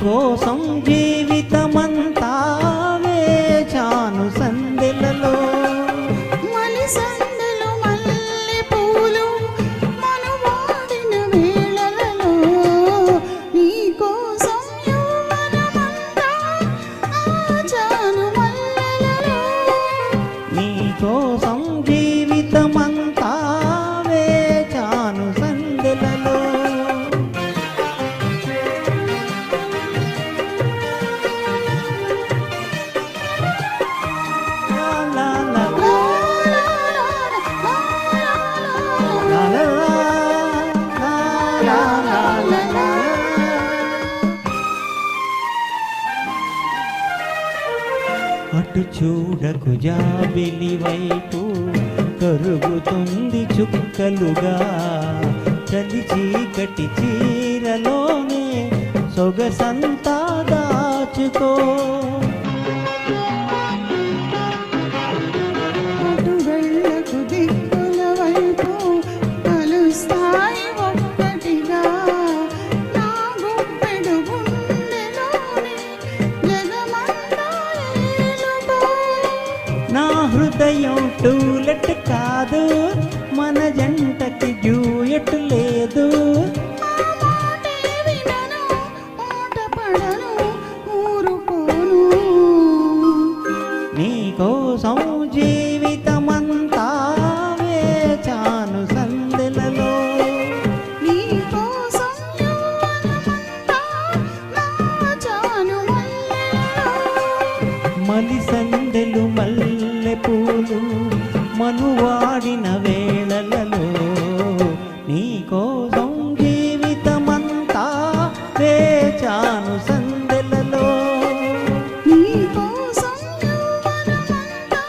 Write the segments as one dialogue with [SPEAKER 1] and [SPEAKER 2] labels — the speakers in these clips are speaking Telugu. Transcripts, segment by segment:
[SPEAKER 1] కోసం జీవితమంతా వేచాను సందెలలో.
[SPEAKER 2] మలి సందెలు మల్లె పూలు మనువాడిన వేళలలో నీ కోసం యౌవనమంతా ఆచాను మల్లెలలో.
[SPEAKER 1] నీ కోసం జీవితమంతా వేచాను సందెలలో. అటు చూడకు జాబిలి వైపు కరుగుతుంది చుక్కలుగా. చలి చీకటి చీరలోనే సొగసంతా దాచుకో.
[SPEAKER 2] అటు వెళ్ళకు దిక్కుల వైపు కలుస్తాయి ఒక్కటిగా. నా గుప్పెడు గుండెలోని జగమంతా ఏలుకో.
[SPEAKER 1] నా హృదయం టూలెట్ కాదు, మన జంటకి డ్యూయట్ లేదు.
[SPEAKER 2] ఆ మాటే వినను, మాట పడను, ఊరుకోను.
[SPEAKER 1] నీ కోసం జీవితమంతా వేచాను సందెలలో.
[SPEAKER 2] నీ కోసం యౌవనమంతా నాచాను మల్లెలలో.
[SPEAKER 1] మలి సందెలు మల్లె పూలు మనువాడిన వేళలలో నీ కోసం జీవితమంతా వేచాను సందెలలో.
[SPEAKER 2] నీ కోసం యౌవనమంతా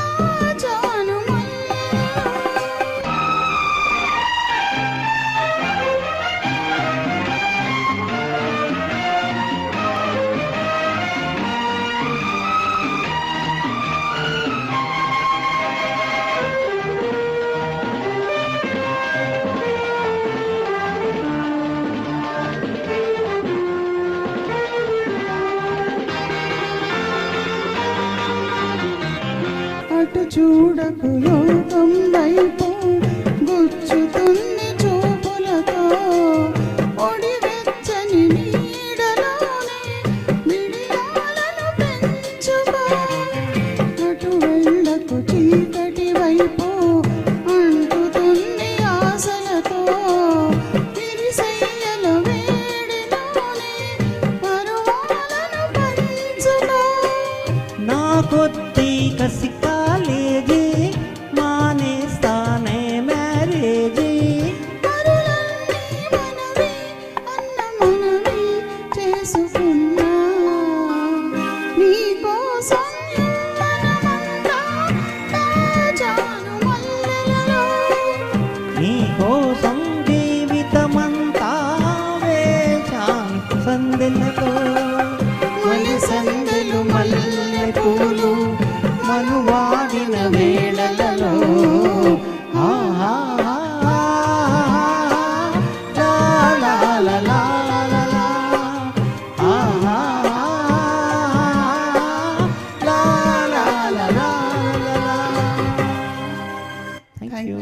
[SPEAKER 2] ఆచాను మల్లెలలో. అటు చూడకు లోకం వైపు గుచ్చుతుంది చూపులతో. ఒడి వెచ్చని నీడలోనే మిడియాలను పెంచుకో. అటు వెళ్ళకు చీకటి వైపు అంటుతుంది ఆశలతో. విరిసెయ్యల వేడిలోనే పరువాలను పంచుకో.
[SPEAKER 1] నా కొద్ది కసి కాలేజీ మానేస్తానే మ్యారేజీ.
[SPEAKER 2] పరులన్నీ మనవి అన్న మనవి చేసుకున్నా. నీ కోసం యౌవనమంతా దాచాను మల్లెలలో.
[SPEAKER 1] నీ కోసం జీవితమంతా వేచాను సందెలలో.
[SPEAKER 2] మలి సందెలు మల్లె పూలు మనువాడిన వేళలలో.
[SPEAKER 1] ఆహా లా లా లా లా లా లా. ఆహా లా లా లా లా లా లా. Thank you.